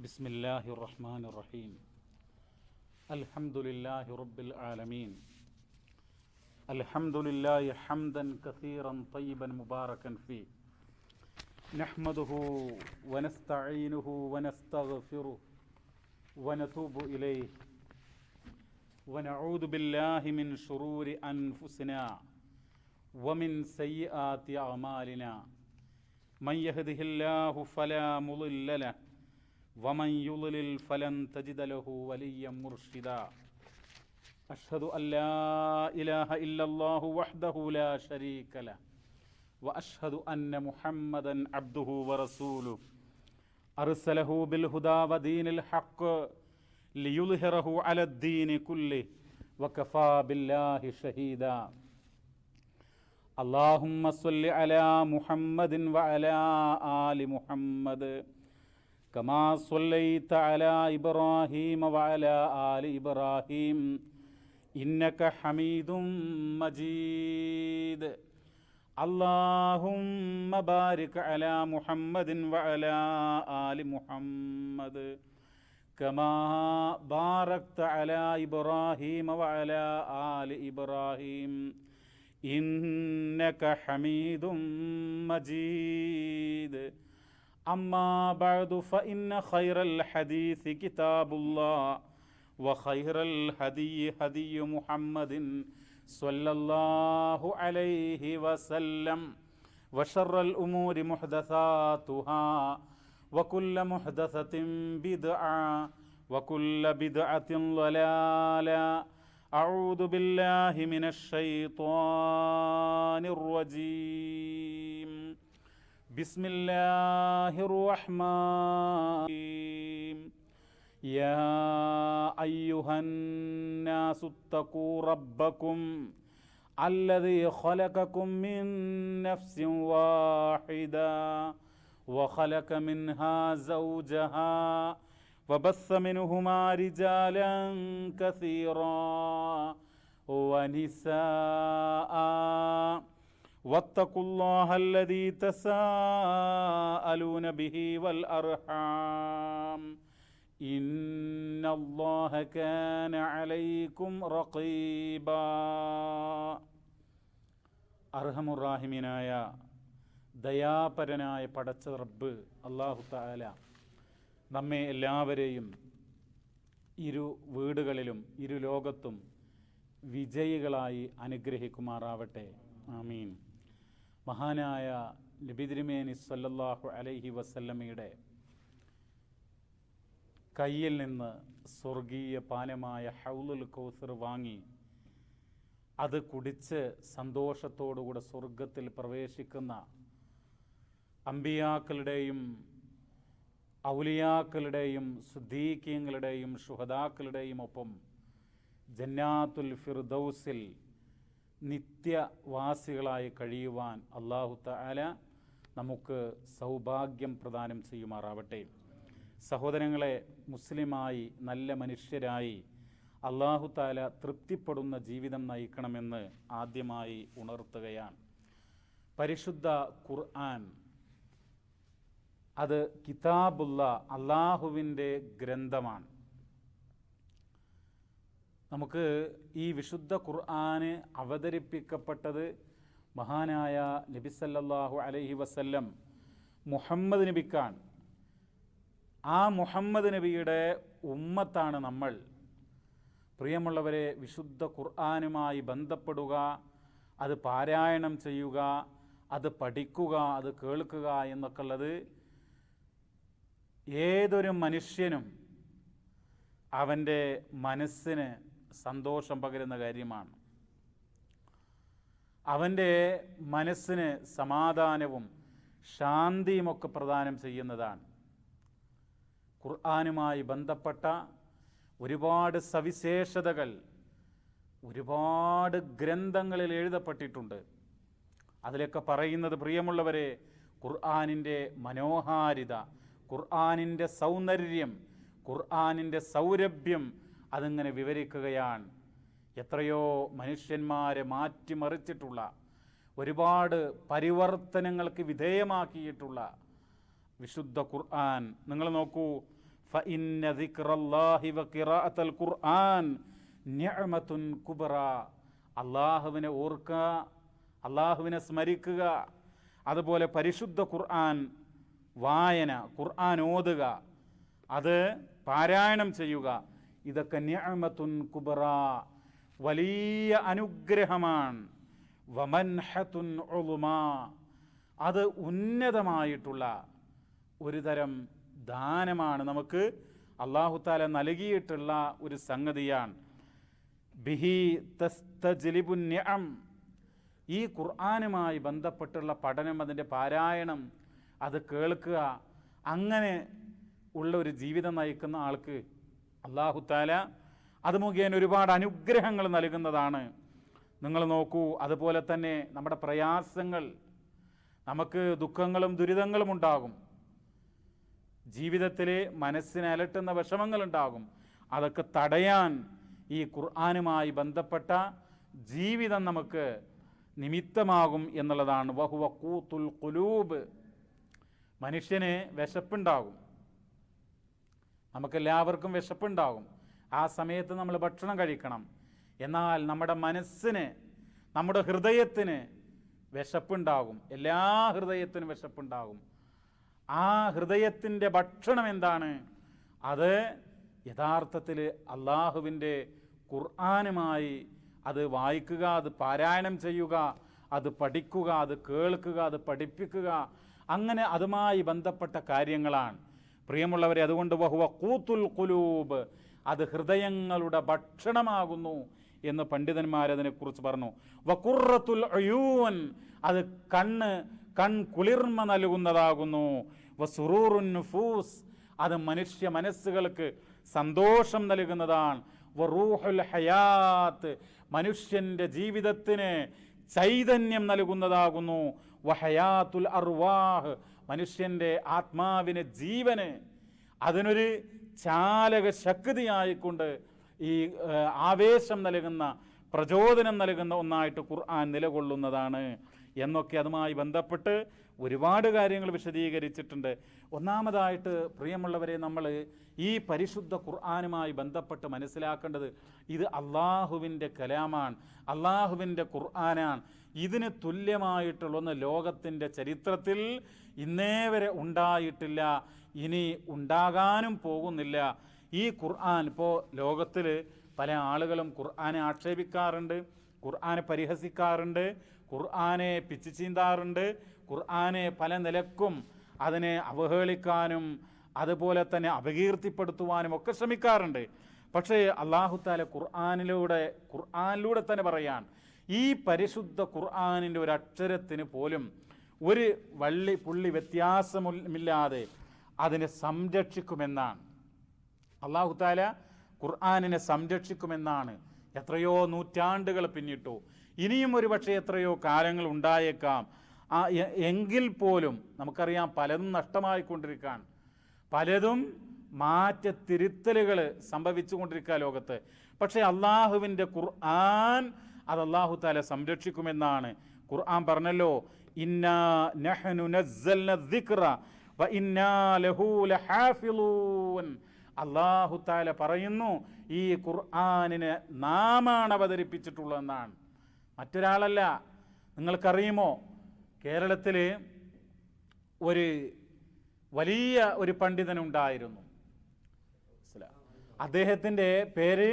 ബിസ്മില്ലാഹി റഹ്മാൻ റഹീം. അൽഹംദുലില്ലാഹി റബ്ബിൽ ആലമീൻ. അൽഹംദുലില്ലാഹി ഹംദൻ കസീറൻ തയ്യിബൻ മുബാറകൻ ഫീ. നഹ്മദുഹു വനസ്തഈനുഹു വനസ്തഗ്ഫിറുഹു വനതൂബു ഇലൈഹി വനഊദു ബില്ലാഹി മിൻ ശുറൂരി അൻഫുസിനാ വമിൻ സയ്യിആതി അഅമാലിനാ. മൻ യഹ്ദിഹില്ലാഹു ഫലാ മുളില്ല ലഹു വമൻ യുളിൽ ഫലൻ തജിദ ലഹു വലിയ്യൻ മുർഷിദാ. അഷ്ഹദു അല്ലാ ഇലാഹ ഇല്ലല്ലാഹു വഹ്ദഹു ലാ ശരീക ലഹു വഅഷ്ഹദു അന്ന മുഹമ്മദൻ അബ്ദുഹു വറസൂലുഹു അർസലഹു ബിൽ ഹുദാ വദീനിൽ ഹഖ് ലിയുദ്ഹിറഹു അലദ്ദീനി കുല്ലിഹി വകഫാ ബില്ലാഹി ഷഹീദാ. അല്ലാഹുമ്മ സ്വല്ലി അലാ മുഹമ്മദിൻ വഅലാ ആലി മുഹമ്മദ് കമാ സ്വല്ലൈത അലാ ഇബ്രാഹീമ വഅലാ ആലി ഇബ്രാഹീം ഇന്നക ഹമീദും മജീദ്. അല്ലാഹുമ്മ ബാരിക് അലാ മുഹമ്മദിൻ വഅലാ ആലി മുഹമ്മദ് കമാ ബാരക്ത അലാ ഇബ്രാഹീമ വഅലാ ആലി ഇബ്രാഹീം ഇന്നക ഹമീദും മജീദ്. അമ്മാ ബഅദു ഫഇന്ന ഖൈറൽ ഹദീസ് കിതാബുല്ലാഹ് വഖൈറൽ ഹദിയ്യി ഹദിയ്യു മുഹമ്മദിൻ സ്വല്ലല്ലാഹു അലൈഹി വസല്ലം വശർറൽ ഉമൂരി മുഹ്ദസാതുഹാ വകുല്ല മുഹ്ദസത്തിൻ ബിദ്അ വകുല്ല ബിദ്അത്തിൻ ളലാല. അഊദു ബില്ലാഹി മിനശ് ശൈത്വാനിർ റജീം. ബിസ്മില്ലാഹിർ റഹ്മാനിർ റഹീം. യാ അയ്യുഹൻ നാസു തഖൂ റബ്ബക്കും അല്ലദീ ഖലഖക്കും മിൻ നഫ്സിൻ വാഹിദ വഖലഖ മിൻഹാ സൗജഹാ വബസ്സ മിൻഹുമാ റിജാലൻ കസീറാ വനിസാഅ വത്തഖുല്ലാഹ അല്ലദീ തസാഅലൂന ബിഹി വൽ അർഹാം ഇന്നല്ലാഹ കാന അലൈക്കും റഖീബാ. അർഹമുറാഹിമീനായ ദയാപരനായ പടച്ച റബ്ബ് അല്ലാഹു തആല നമ്മെ എല്ലാവരെയും ഇരു വീടുകളിലും ഇരു ലോകത്തും വിജയികളായി അനുഗ്രഹിക്കുമാറാവട്ടെ. ആമീൻ. മഹാനായ നബി തിരുമേനി സല്ലല്ലാഹു അലൈഹി വസല്ലമയുടെ കയ്യിൽ നിന്ന് സ്വർഗീയ പാനമായ ഹൗലുൽ കൗസർ വാങ്ങി അത് കുടിച്ച് സന്തോഷത്തോടുകൂടെ സ്വർഗത്തിൽ പ്രവേശിക്കുന്ന അമ്പിയാക്കളുടെയും ഔലിയാക്കളുടെയും സുദ്ദീഖീങ്ങളുടെയും ശുഹദാക്കളുടെയും ഒപ്പം ജന്നാത്തുൽ ഫിർദൗസിൽ നിത്യവാസികളായി കഴിയുവാൻ അല്ലാഹു തആല നമുക്ക് സൗഭാഗ്യം പ്രദാനം ചെയ്യുമാറാവട്ടെ. സഹോദരങ്ങളെ, മുസ്ലിമായി നല്ല മനുഷ്യരായി അല്ലാഹു തആല തൃപ്തിപ്പെടുന്ന ജീവിതം നയിക്കണമെന്ന് ആദ്യമായി ഉണർത്തുകയാണ്. പരിശുദ്ധ ഖുർആൻ അത് കിതാബുള്ള അല്ലാഹുവിൻ്റെ ഗ്രന്ഥമാണ്. നമുക്ക് ഈ വിശുദ്ധ ഖുർആന് അവതരിപ്പിക്കപ്പെട്ടത് മഹാനായ നബി സല്ലല്ലാഹു അലൈഹി വസല്ലം മുഹമ്മദ് നബിക്കാണ്. ആ മുഹമ്മദ് നബിയുടെ ഉമ്മത്താണ് നമ്മൾ. പ്രിയമുള്ളവരെ, വിശുദ്ധ ഖുർആനുമായി ബന്ധപ്പെടുക, അത് പാരായണം ചെയ്യുക, അത് പഠിക്കുക, അത് കേൾക്കുക എന്നൊക്കെ ഉള്ളത് ഏതൊരു മനുഷ്യനും അവൻ്റെ മനസ്സിന് സന്തോഷം പകരുന്ന കാര്യമാണ്. അവൻ്റെ മനസ്സിന് സമാധാനവും ശാന്തിയുമൊക്കെ പ്രദാനം ചെയ്യുന്നതാണ്. ഖുർആനുമായി ബന്ധപ്പെട്ട ഒരുപാട് സവിശേഷതകൾ ഒരുപാട് ഗ്രന്ഥങ്ങളിൽ എഴുതപ്പെട്ടിട്ടുണ്ട്. അതിലൊക്കെ പറയുന്നത്, പ്രിയമുള്ളവരെ, ഖുർആനിൻ്റെ മനോഹാരിത, ഖുർആനിൻ്റെ സൗന്ദര്യം, ഖുർആനിൻ്റെ സൗരഭ്യം അതിങ്ങനെ വിവരിക്കുകയാണ്. എത്രയോ മനുഷ്യന്മാരെ മാറ്റിമറിച്ചിട്ടുള്ള, ഒരുപാട് പരിവർത്തനങ്ങൾക്ക് വിധേയമാക്കിയിട്ടുള്ള വിശുദ്ധ ഖുർആൻ. നിങ്ങൾ നോക്കൂ, ഫഇന്ന ദിക്റല്ലാഹി വഖിറാഅത്തുൽ ഖുർആൻ നിഅമത്തുൻ കുബ്ര. അള്ളാഹുവിനെ ഓർക്കുക, അള്ളാഹുവിനെ സ്മരിക്കുക, അതുപോലെ പരിശുദ്ധ ഖുർആൻ വായന, ഖുർആൻ ഓതുക, അത് പാരായണം ചെയ്യുക, ഇതൊക്കെ നിഅമത്തുൻ കുബ്ര, വലിയ അനുഗ്രഹമാണ്. വമൻഹത്തുൻ ഉളുമാ, അത് ഉന്നതമായിട്ടുള്ള ഒരു തരം ദാനമാണ്, നമുക്ക് അല്ലാഹു തആല നൽകിയിട്ടുള്ള ഒരു സംഗതിയാണ്. ബിഹി തസ്തജ്ലിബുൻ നിഅം, ഈ ഖുർആനുമായി ബന്ധപ്പെട്ടുള്ള പഠനം, അതിൻ്റെ പാരായണം, അത് കേൾക്കുക, അങ്ങനെ ഉള്ള ഒരു ജീവിതം നയിക്കുന്ന ആൾക്ക് അല്ലാഹു തആല അത് മുഖേന ഒരുപാട് അനുഗ്രഹങ്ങൾ നൽകുന്നതാണ്. നിങ്ങൾ നോക്കൂ, അതുപോലെ തന്നെ നമ്മുടെ പ്രയാസങ്ങൾ, നമുക്ക് ദുഃഖങ്ങളും ദുരിതങ്ങളും ഉണ്ടാകും, ജീവിതത്തിൽ മനസ്സിനെ അലട്ടുന്ന വിഷമങ്ങളുണ്ടാകും. അതൊക്കെ തടയാൻ ഈ ഖുർആനുമായി ബന്ധപ്പെട്ട ജീവിതം നമുക്ക് നിമിത്തമാകും എന്നുള്ളതാണ്. വഹുവ ഖൂത്തുൽ ഖുലൂബ്, മനുഷ്യന് വിശപ്പുണ്ടാകും, നമുക്കെല്ലാവർക്കും വിശപ്പുണ്ടാകും. ആ സമയത്ത് നമ്മൾ ഭക്ഷണം കഴിക്കണം. എന്നാൽ നമ്മുടെ മനസ്സിന്, നമ്മുടെ ഹൃദയത്തിന് വിശപ്പുണ്ടാകും, എല്ലാ ഹൃദയത്തിനും വിശപ്പുണ്ടാകും. ആ ഹൃദയത്തിൻ്റെ ഭക്ഷണം എന്താണ്? അത് യഥാർത്ഥത്തിൽ അള്ളാഹുവിൻ്റെ ഖുർആനുമായി അത് വായിക്കുക, അത് പാരായണം ചെയ്യുക, അത് പഠിക്കുക, അത് കേൾക്കുക, അത് പഠിപ്പിക്കുക, അങ്ങനെ അതുമായി ബന്ധപ്പെട്ട കാര്യങ്ങളാണ് പ്രിയമുള്ളവരെ. അതുകൊണ്ട് വഹുവ ഖൂത്തുൽ ഖുലൂബ്, അത് ഹൃദയങ്ങളുടെ ഭക്ഷണമാകുന്നു എന്ന് പണ്ഡിതന്മാരതിനെക്കുറിച്ച് പറഞ്ഞു. വഖുറത്തുൽ ഉയൂൻ, അത് കൺ കുളിർമ നൽകുന്നതാകുന്നു. വസുറൂറുൻ നുഫൂസ്, അത് മനുഷ്യ മനസ്സുകൾക്ക് സന്തോഷം നൽകുന്നതാണ്. വറൂഹുൽ ഹയാത്ത്, മനുഷ്യൻ്റെ ജീവിതത്തിന് ചൈതന്യം നൽകുന്നതാകുന്നു. വഹയാത്തുൽ അർവാഹ്, മനുഷ്യൻ്റെ ആത്മാവിന്, ജീവന്, അതിനൊരു ചാലക ശക്തിയായിക്കൊണ്ട് ഈ ആവേശം നൽകുന്ന, പ്രചോദനം നൽകുന്ന ഒന്നായിട്ട് ഖുർആൻ നിലകൊള്ളുന്നതാണ് എന്നൊക്കെ അതുമായി ബന്ധപ്പെട്ട് ഒരുപാട് കാര്യങ്ങൾ വിശദീകരിച്ചിട്ടുണ്ട്. ഒന്നാമതായിട്ട് പ്രിയമുള്ളവരെ, നമ്മൾ ഈ പരിശുദ്ധ ഖുർആനുമായി ബന്ധപ്പെട്ട് മനസ്സിലാക്കേണ്ടത്, ഇത് അള്ളാഹുവിൻ്റെ കലാമാണ്, അള്ളാഹുവിൻ്റെ ഖുർആനാണ്. ഇതിന് തുല്യമായിട്ടുള്ളൊന്ന് ലോകത്തിൻ്റെ ചരിത്രത്തിൽ ഇന്നേ വരെ ഉണ്ടായിട്ടില്ല, ഇനി ഉണ്ടാകാനും പോകുന്നില്ല. ഈ ഖുർആൻ, ഇപ്പോൾ ലോകത്തിൽ പല ആളുകളും ഖുർആനെ ആക്ഷേപിക്കാറുണ്ട്, ഖുർആനെ പരിഹസിക്കാറുണ്ട്, ഖുർആനെ പിച്ചു ചീന്താറുണ്ട്, ഖുർആനെ പല നിലക്കും അതിനെ അവഹേളിക്കാനും അതുപോലെ തന്നെ അപകീർത്തിപ്പെടുത്തുവാനും ഒക്കെ ശ്രമിക്കാറുണ്ട്. പക്ഷേ അല്ലാഹു തആല ഖുർആനിലൂടെ തന്നെ പറയാൻ, ഈ പരിശുദ്ധ ഖുർആനിൻ്റെ ഒരു അക്ഷരത്തിന് പോലും ഒരു വള്ളി പുള്ളി വ്യത്യാസമില്ലാതെ അതിനെ സംരക്ഷിക്കുമെന്നാണ്. അല്ലാഹു തആല ഖുർആനിനെ സംരക്ഷിക്കുമെന്നാണ്. എത്രയോ നൂറ്റാണ്ടുകൾ പിന്നിട്ടു, ഇനിയും ഒരു പക്ഷേ എത്രയോ കാലങ്ങൾ ഉണ്ടായേക്കാം. എങ്കിൽ പോലും നമുക്കറിയാം, പലതും നഷ്ടമായിക്കൊണ്ടിരിക്കാൻ, പലതും മാറ്റത്തിരുത്തലുകൾ സംഭവിച്ചു കൊണ്ടിരിക്കുക ലോകത്ത്. പക്ഷേ അള്ളാഹുവിൻ്റെ ഖുർആൻ, അത് അല്ലാഹു തആല സംരക്ഷിക്കുമെന്നാണ്. ഖുർആൻ പറഞ്ഞല്ലോ, ഇന്നാ നഹ്നു നസ്സൽന ദിക്റ വ ഇന്നാ ലഹു ലഹാഫിളൂൻ. അല്ലാഹു തആല പറയുന്നു, ഈ ഖുർആനിനെ നാമാണ് അവതരിപ്പിച്ചിട്ടുള്ളതെന്നാണ്, മറ്റൊരാളല്ല. നിങ്ങൾക്കറിയുമോ, കേരളത്തിൽ ഒരു വലിയ ഒരു പണ്ഡിതനുണ്ടായിരുന്നു. അദ്ദേഹത്തിൻ്റെ പേര്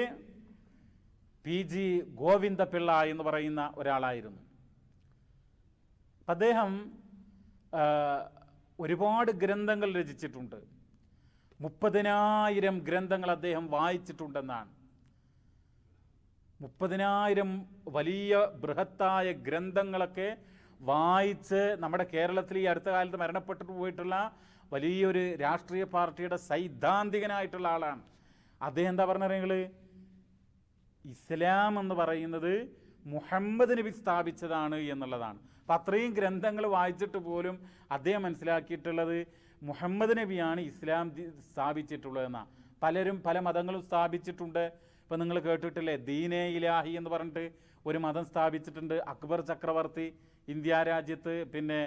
PG ഗോവിന്ദപിള്ള എന്ന് പറയുന്ന ഒരാളായിരുന്നു. അദ്ദേഹം ഒരുപാട് ഗ്രന്ഥങ്ങൾ രചിച്ചിട്ടുണ്ട്. 30,000 ഗ്രന്ഥങ്ങൾ അദ്ദേഹം വായിച്ചിട്ടുണ്ടെന്നാണ്. 30,000 വലിയ ബൃഹത്തായ ഗ്രന്ഥങ്ങളൊക്കെ വായിച്ച് നമ്മുടെ കേരളത്തിൽ ഈ അടുത്ത കാലത്ത് മരണപ്പെട്ടിട്ട് പോയിട്ടുള്ള വലിയൊരു രാഷ്ട്രീയ പാർട്ടിയുടെ സൈദ്ധാന്തികനായിട്ടുള്ള ആളാണ്. അദ്ദേഹം എന്താ പറഞ്ഞത്? ഇസ്ലാം എന്ന് പറയുന്നത് മുഹമ്മദ് നബി സ്ഥാപിച്ചതാണ് എന്നുള്ളതാണ്. അപ്പം അത്രയും ഗ്രന്ഥങ്ങൾ വായിച്ചിട്ട് പോലും അദ്ദേഹം മനസ്സിലാക്കിയിട്ടുള്ളത് മുഹമ്മദ് നബിയാണ് ഇസ്ലാം സ്ഥാപിച്ചിട്ടുള്ളതെന്നാണ്. പലരും പല മതങ്ങളും സ്ഥാപിച്ചിട്ടുണ്ട്. ഇപ്പം നിങ്ങൾ കേട്ടിട്ടില്ലേ, ദീനേ ഇലാഹി എന്ന് പറഞ്ഞിട്ട് ഒരു മതം സ്ഥാപിച്ചിട്ടുണ്ട് അക്ബർ ചക്രവർത്തി ഇന്ത്യ രാജ്യത്ത്, പിന്നെ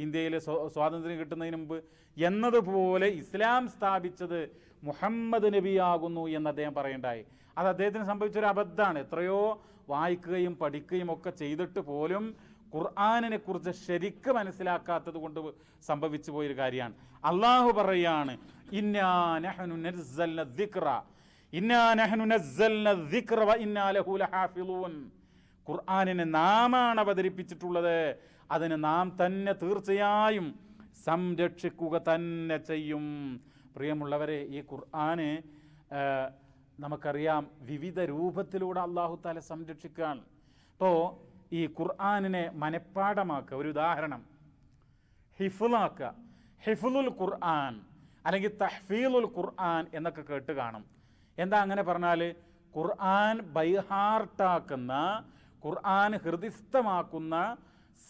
ഇന്ത്യയിൽ സ്വാതന്ത്ര്യം കിട്ടുന്നതിന് മുമ്പ് എന്നതുപോലെ ഇസ്ലാം സ്ഥാപിച്ചത് മുഹമ്മദ് നബിയാകുന്നു എന്ന് അദ്ദേഹം പറയണ്ടായി. അത് അദ്ദേഹത്തിന് സംഭവിച്ചൊരു അബദ്ധമാണ്. എത്രയോ വായിക്കുകയും പഠിക്കുകയും ഒക്കെ ചെയ്തിട്ട് പോലും ഖുർആനിനെ കുറിച്ച് ശരിക്കും മനസ്സിലാക്കാത്തത് കൊണ്ട് സംഭവിച്ചു പോയൊരു കാര്യമാണ്. അള്ളാഹു പറയാണ്, ഇന്നാ നഹ്നു നസ്സൽന ദിക്റ വ ഇന്നാ ലഹു ലഹാഫിളൂൻ. ഖുർആനിനെ നാമാണ് അവതരിപ്പിച്ചിട്ടുള്ളത്, അതിന് നാം തന്നെ തീർച്ചയായും സംരക്ഷിക്കുക തന്നെ ചെയ്യും. പ്രിയമുള്ളവരെ, ഈ ഖുർആന് നമുക്കറിയാം വിവിധ രൂപത്തിലൂടെ അല്ലാഹു തആല സംരക്ഷിക്കാൻ. ഇപ്പോൾ ഈ ഖുർആനിനെ മനഃപ്പാഠമാക്കുക, ഒരു ഉദാഹരണം ഹിഫ്ളാക്കുക, ഹിഫ്ളുൽ ഖുർആൻ അല്ലെങ്കിൽ തഹ്ഫീളുൽ ഖുർആൻ എന്നൊക്കെ കേട്ട് കാണും. എന്താ അങ്ങനെ പറഞ്ഞാൽ? ഖുർആൻ ബൈഹാർട്ടാക്കുന്ന, ഖുർആൻ ഹൃദിസ്ഥമാക്കുന്ന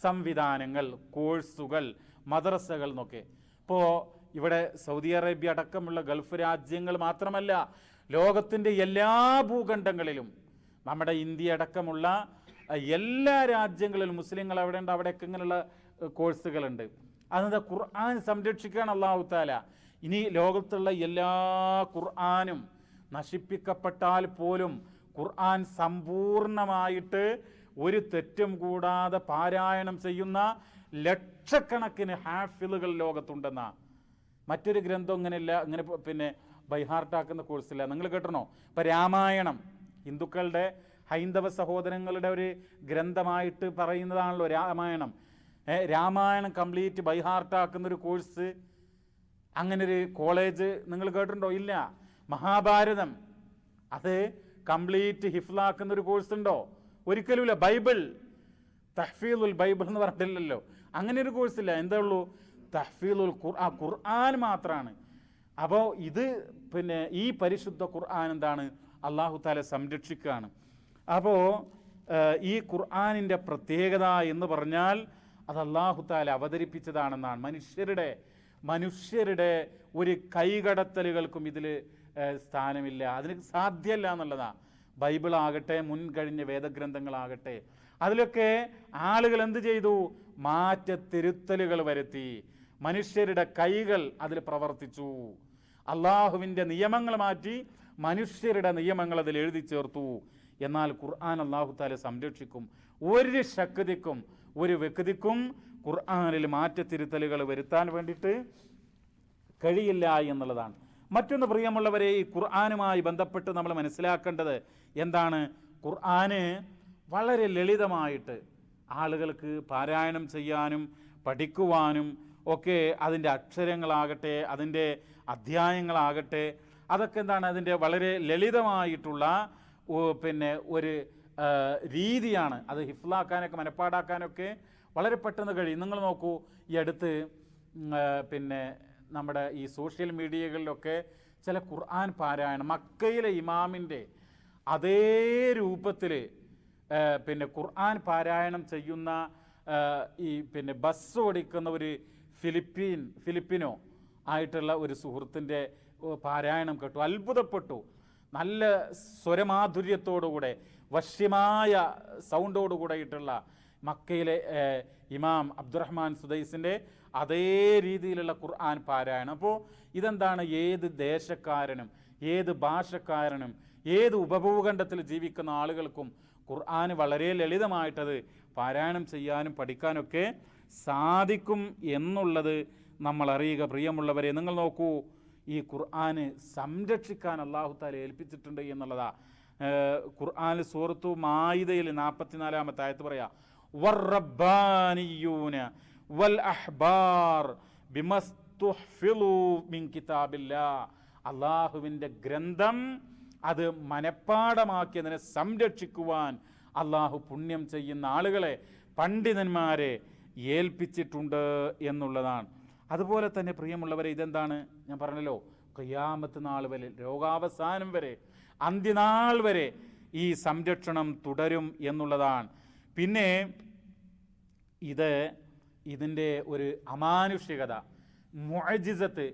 സംവിധാനങ്ങൾ, കോഴ്സുകൾ, മദ്രസകൾ എന്നൊക്കെ. ഇപ്പോൾ ഇവിടെ സൗദി അറേബ്യ അടക്കമുള്ള ഗൾഫ് രാജ്യങ്ങൾ മാത്രമല്ല, ലോകത്തിൻ്റെ എല്ലാ ഭൂഖണ്ഡങ്ങളിലും നമ്മുടെ ഇന്ത്യ അടക്കമുള്ള എല്ലാ രാജ്യങ്ങളിലും മുസ്ലിങ്ങൾ എവിടെ ഉണ്ട് അവിടെയൊക്കെ ഇങ്ങനെയുള്ള കോഴ്സുകളുണ്ട്. അതെന്താ? ഖുർആൻ സംരക്ഷിക്കാൻ അല്ലാഹു തആല. ഇനി ലോകത്തുള്ള എല്ലാ ഖുർആനും നശിപ്പിക്കപ്പെട്ടാൽ പോലും ഖുർആൻ സമ്പൂർണമായിട്ട് ഒരു തെറ്റും കൂടാതെ പാരായണം ചെയ്യുന്ന ലക്ഷക്കണക്കിന് ഹാഫിളുകൾ ലോകത്തുണ്ടെന്ന മറ്റൊരു ഗ്രന്ഥം ഇങ്ങനെയില്ല, ഇങ്ങനെ പിന്നെ ബൈഹാർട്ടാക്കുന്ന കോഴ്സില്ല. നിങ്ങൾ കേട്ടണോ? ഇപ്പം രാമായണം ഹിന്ദുക്കളുടെ ഹൈന്ദവ സഹോദരങ്ങളുടെ ഒരു ഗ്രന്ഥമായിട്ട് പറയുന്നതാണല്ലോ രാമായണം. രാമായണം കംപ്ലീറ്റ് ബൈഹാർട്ടാക്കുന്നൊരു കോഴ്സ്, അങ്ങനൊരു കോളേജ് നിങ്ങൾ കേട്ടിട്ടുണ്ടോ? ഇല്ല. മഹാഭാരതം അത് കംപ്ലീറ്റ് ഹിഫ്ലാക്കുന്നൊരു കോഴ്സ് ഉണ്ടോ? ഒരിക്കലുമില്ല. ബൈബിൾ തഹ്ഫീലുൽ ബൈബിൾ എന്ന് പറഞ്ഞിട്ടില്ലല്ലോ, അങ്ങനെ ഒരു കോഴ്സില്ല. എന്താ ഉള്ളൂ? തഹ്ഫീലുൽ ഖുർആൻ മാത്രമാണ്. അപ്പോൾ ഇത് പിന്നെ ഈ പരിശുദ്ധ ഖുർആൻ എന്താണ്? അല്ലാഹു തആല സംരക്ഷിക്കുകയാണ്. അപ്പോൾ ഈ ഖുർആനിൻ്റെ പ്രത്യേകത എന്ന് പറഞ്ഞാൽ അത് അല്ലാഹു തആല അവതരിപ്പിച്ചതാണെന്നാണ്. മനുഷ്യരുടെ ഒരു കൈകടത്തലുകൾക്കും ഇതിൽ സ്ഥാനമില്ല, അതിന് സാധ്യമല്ല എന്നുള്ളതാണ്. ബൈബിളാകട്ടെ, മുൻകഴിഞ്ഞ വേദഗ്രന്ഥങ്ങളാകട്ടെ, അതിലൊക്കെ ആളുകൾ എന്ത് ചെയ്തു? മാറ്റത്തിരുത്തലുകൾ വരുത്തി. മനുഷ്യരുടെ കൈകൾ അതിൽ പ്രവർത്തിച്ചു. അള്ളാഹുവിൻ്റെ നിയമങ്ങൾ മാറ്റി മനുഷ്യരുടെ നിയമങ്ങൾ അതിൽ എഴുതി ചേർത്തു. എന്നാൽ ഖുർആൻ അല്ലാഹു തആല സംരക്ഷിക്കും. ഒരു ശക്തിക്കും ഒരു വ്യക്തിക്കും ഖുർആനിൽ മാറ്റത്തിരുത്തലുകൾ വരുത്താൻ വേണ്ടിയിട്ട് കഴിയില്ല എന്നുള്ളതാണ്. മറ്റൊന്ന് പ്രിയമുള്ളവരെ, ഈ ഖുർആനുമായി ബന്ധപ്പെട്ട് നമ്മൾ മനസ്സിലാക്കേണ്ടത് എന്താണ്? ഖുർആന് വളരെ ലളിതമായിട്ട് ആളുകൾക്ക് പാരായണം ചെയ്യാനും പഠിക്കുവാനും ഒക്കെ, അതിൻ്റെ അക്ഷരങ്ങളാകട്ടെ, അതിൻ്റെ അധ്യായങ്ങളാകട്ടെ, അതൊക്കെ എന്താണ്? അതിൻ്റെ വളരെ ലളിതമായിട്ടുള്ള പിന്നെ ഒരു രീതിയാണ്. അത് ഹിഫ്ലാക്കാനൊക്കെ മനഃപ്പാടാക്കാനൊക്കെ വളരെ പെട്ടെന്ന് കഴിയും. നിങ്ങൾ നോക്കൂ, ഈ അടുത്ത് പിന്നെ നമ്മുടെ ഈ സോഷ്യൽ മീഡിയകളിലൊക്കെ ചില ഖുർആൻ പാരായണം മക്കയിലെ ഇമാമിൻ്റെ അതേ രൂപത്തിൽ പിന്നെ ഖുർആൻ പാരായണം ചെയ്യുന്ന ഈ പിന്നെ ബസ് ഓടിക്കുന്ന ഒരു ഫിലിപ്പിനോ ആയിട്ടുള്ള ഒരു സുഹൃത്തിൻ്റെ പാരായണം കേട്ടു, അത്ഭുതപ്പെട്ടു. നല്ല സ്വരമാധുര്യത്തോടുകൂടെ, വശ്യമായ സൗണ്ടോടുകൂടെയിട്ടുള്ള മക്കയിലെ ഇമാം അബ്ദുറഹ്മാൻ സുദൈസിൻ്റെ അതേ രീതിയിലുള്ള ഖുർആൻ പാരായണം. അപ്പോൾ ഇതെന്താണ്? ഏത് ദേശക്കാരനും ഏത് ഭാഷക്കാരനും ഏത് ഉപഭൂഖണ്ഡത്തിൽ ജീവിക്കുന്ന ആളുകൾക്കും ഖുർആൻ വളരെ ലളിതമായിട്ടത് പാരായണം ചെയ്യാനും പഠിക്കാനൊക്കെ സാധിക്കും എന്നുള്ളത് നമ്മൾ അറിയുക. പ്രിയമുള്ളവരെ, നിങ്ങൾ നോക്കൂ, ഈ ഖുർആന് സംരക്ഷിക്കാൻ അല്ലാഹു തആല ഏൽപ്പിച്ചിട്ടുണ്ട് എന്നുള്ളതാ. ഖുർആൻ സൂറത്തു മായിദയിൽ 44-ാമത്തെ ആയത്ത് പറയാ, വറബ്ബാനിയൂന വൽ അഹ്ബാർ ബിമസ്തുഹ്ഫിളു മിൻ കിതാബില്ലാഹ്. അല്ലാഹുവിൻ്റെ ഗ്രന്ഥം അത് മനഃപ്പാഠമാക്കിയതിനെ സംരക്ഷിക്കുവാൻ അല്ലാഹു പുണ്യം ചെയ്യുന്ന ആളുകളെ, പണ്ഡിതന്മാരെ ഏൽപ്പിച്ചിട്ടുണ്ട് എന്നുള്ളതാണ്. അതുപോലെ തന്നെ പ്രിയമുള്ളവരെ, ഇതെന്താണ്? ഞാൻ പറഞ്ഞല്ലോ, ഖിയാമത്ത് നാൾ വരെ, ലോകാവസാനം വരെ, അന്ത്യനാൾ വരെ ഈ സംരക്ഷണം തുടരും എന്നുള്ളതാണ്. പിന്നെ ഇതിൻ്റെ ഒരു അമാനുഷികത, മുഅ്ജിസത്ത്,